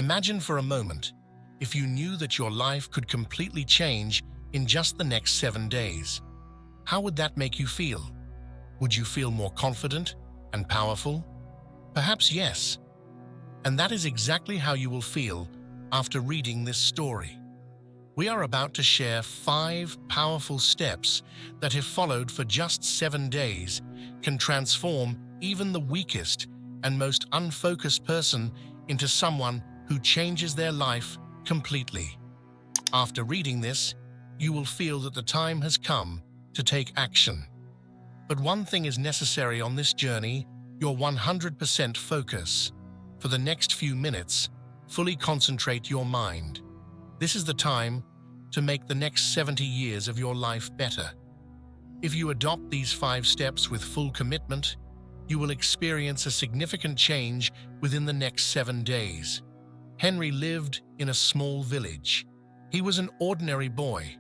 Imagine for a moment if you knew that your life could completely change in just the next 7 days. How would that make you feel? Would you feel more confident and powerful? Perhaps yes. And that is exactly how you will feel after reading this story. We are about to share 5 powerful steps that, if followed for just 7 days, can transform even the weakest and most unfocused person into someone who changes their life completely. After reading this, you will feel that the time has come to take action. But one thing is necessary on this journey: your 100% focus. For the next few minutes, fully concentrate your mind. This is the time to make the next 70 years of your life better. If you adopt these 5 steps with full commitment, you will experience a significant change within the next 7 days. Henry lived in a small village. He was an ordinary boy,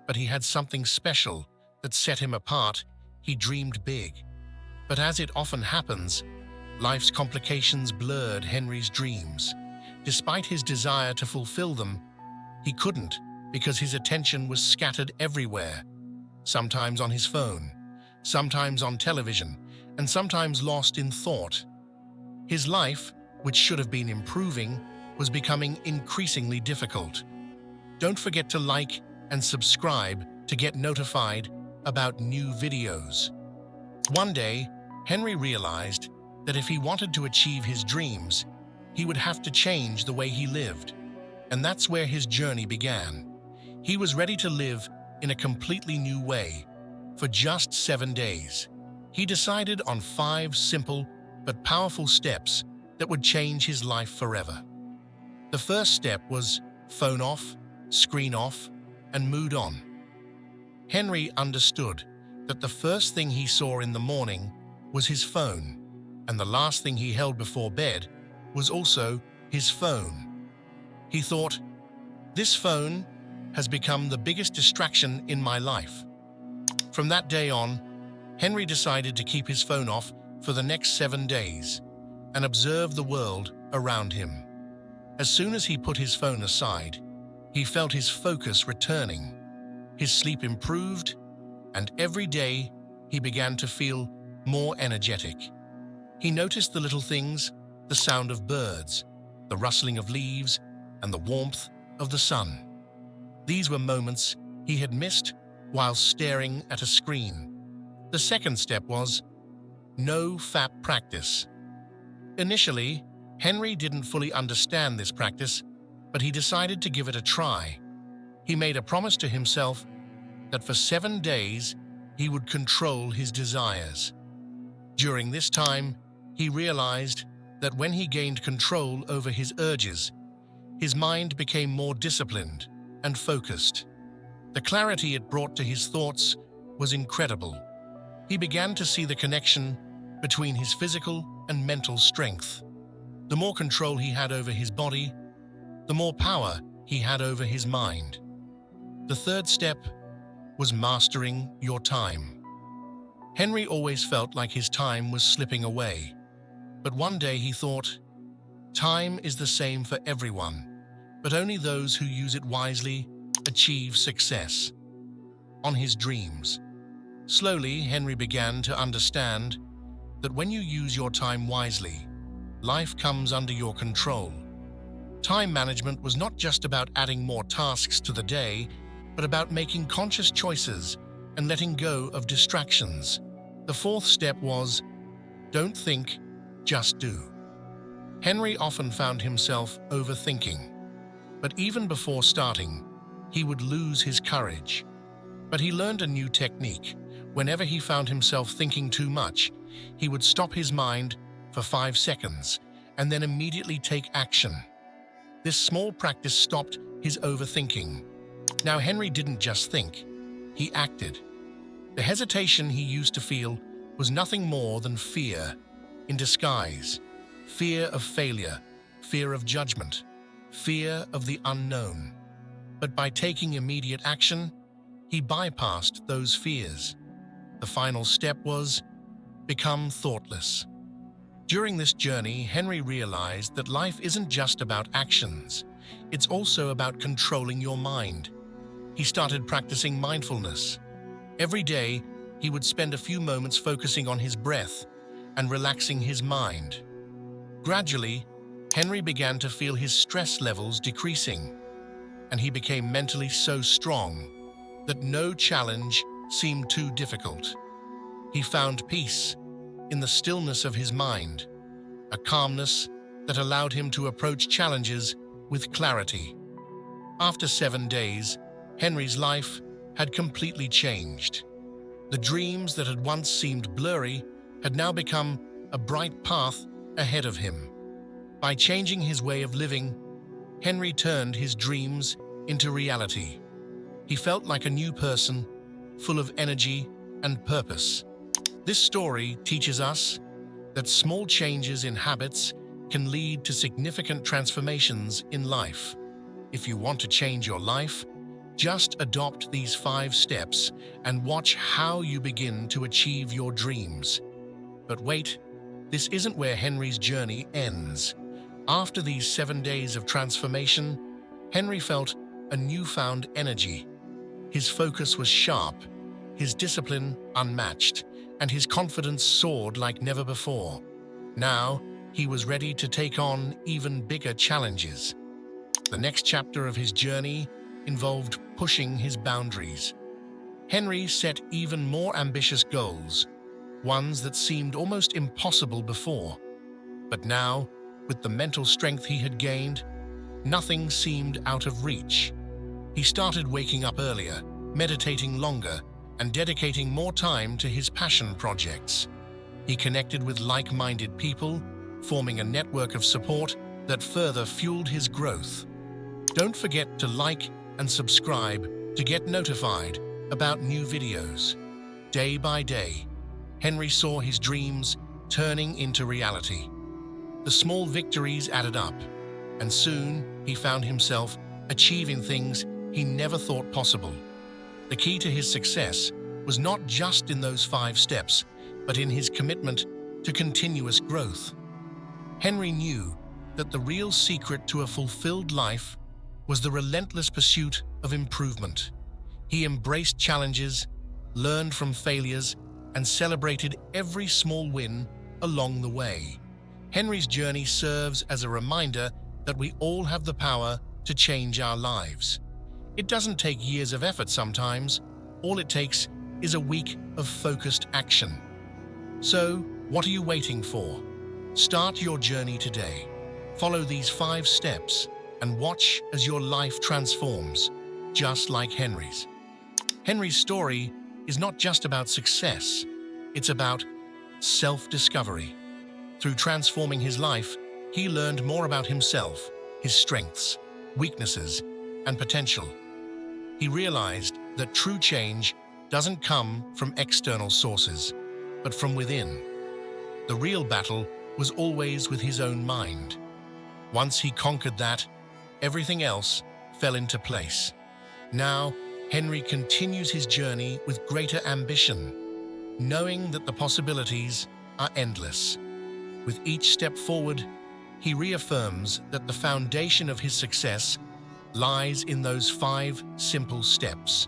but he had something special that set him apart. He dreamed big. But as it often happens, life's complications blurred Henry's dreams. Despite his desire to fulfill them, he couldn't, because his attention was scattered everywhere, sometimes on his phone, sometimes on television, and sometimes lost in thought. His life, which should have been improving, was becoming increasingly difficult. Don't forget to like and subscribe to get notified about new videos. One day, Henry realized that if he wanted to achieve his dreams, he would have to change the way he lived. And that's where his journey began. He was ready to live in a completely new way. For just 7 days, he decided on 5 simple but powerful steps that would change his life forever. The first step was phone off, screen off, and mood on. Henry understood that the first thing he saw in the morning was his phone, and the last thing he held before bed was also his phone. He thought, "This phone has become the biggest distraction in my life." From that day on, Henry decided to keep his phone off for the next 7 days and observe the world around him. As soon as he put his phone aside, he felt his focus returning. His sleep improved, and every day he began to feel more energetic. He noticed the little things: the sound of birds, the rustling of leaves, and the warmth of the sun. These were moments he had missed while staring at a screen. The second step was no Fap Practice. Initially, Henry didn't fully understand this practice, but he decided to give it a try. He made a promise to himself that for 7 days he would control his desires. During this time, he realized that when he gained control over his urges, his mind became more disciplined and focused. The clarity it brought to his thoughts was incredible. He began to see the connection between his physical and mental strength. The more control he had over his body, the more power he had over his mind. The third step was mastering your time. Henry always felt like his time was slipping away. But one day he thought, time is the same for everyone, but only those who use it wisely achieve success. On his dreams. Slowly, Henry began to understand that when you use your time wisely, life comes under your control. Time management was not just about adding more tasks to the day, but about making conscious choices and letting go of distractions. The fourth step was, don't think, just do. Henry often found himself overthinking, but even before starting, he would lose his courage. But he learned a new technique. Whenever he found himself thinking too much, he would stop his mind for 5 seconds and then immediately take action. This small practice stopped his overthinking. Now, Henry didn't just think, he acted. The hesitation he used to feel was nothing more than fear in disguise. Fear of failure, fear of judgment, fear of the unknown. But by taking immediate action, he bypassed those fears. The final step was become thoughtless. During this journey, Henry realized that life isn't just about actions. It's also about controlling your mind. He started practicing mindfulness. Every day, he would spend a few moments focusing on his breath and relaxing his mind. Gradually, Henry began to feel his stress levels decreasing, and he became mentally so strong that no challenge seemed too difficult. He found peace in the stillness of his mind, a calmness that allowed him to approach challenges with clarity. After 7 days, Henry's life had completely changed. The dreams that had once seemed blurry had now become a bright path ahead of him. By changing his way of living, Henry turned his dreams into reality. He felt like a new person, full of energy and purpose. This story teaches us that small changes in habits can lead to significant transformations in life. If you want to change your life, just adopt these 5 steps and watch how you begin to achieve your dreams. But wait, this isn't where Henry's journey ends. After these 7 days of transformation, Henry felt a newfound energy. His focus was sharp, his discipline unmatched, and his confidence soared like never before. Now, he was ready to take on even bigger challenges. The next chapter of his journey involved pushing his boundaries. Henry set even more ambitious goals, ones that seemed almost impossible before. But now, with the mental strength he had gained, nothing seemed out of reach. He started waking up earlier, meditating longer, and dedicating more time to his passion projects. He connected with like-minded people, forming a network of support that further fueled his growth. Don't forget to like and subscribe to get notified about new videos. Day by day, Henry saw his dreams turning into reality. The small victories added up, and soon he found himself achieving things he never thought possible. The key to his success was not just in those 5 steps, but in his commitment to continuous growth. Henry knew that the real secret to a fulfilled life was the relentless pursuit of improvement. He embraced challenges, learned from failures, and celebrated every small win along the way. Henry's journey serves as a reminder that we all have the power to change our lives. It doesn't take years of effort sometimes. All it takes is a week of focused action. So, what are you waiting for? Start your journey today. Follow these 5 steps and watch as your life transforms, just like Henry's. Henry's story is not just about success, it's about self-discovery. Through transforming his life, he learned more about himself, his strengths, weaknesses, and potential. He realized that true change doesn't come from external sources, but from within. The real battle was always with his own mind. Once he conquered that, everything else fell into place. Now, Henry continues his journey with greater ambition, knowing that the possibilities are endless. With each step forward, he reaffirms that the foundation of his success lies in those 5 simple steps.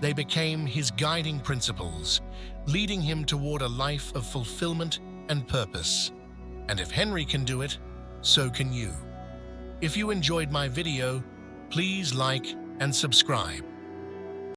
They became his guiding principles, leading him toward a life of fulfillment and purpose. And if Henry can do it, so can you. If you enjoyed my video, please like and subscribe.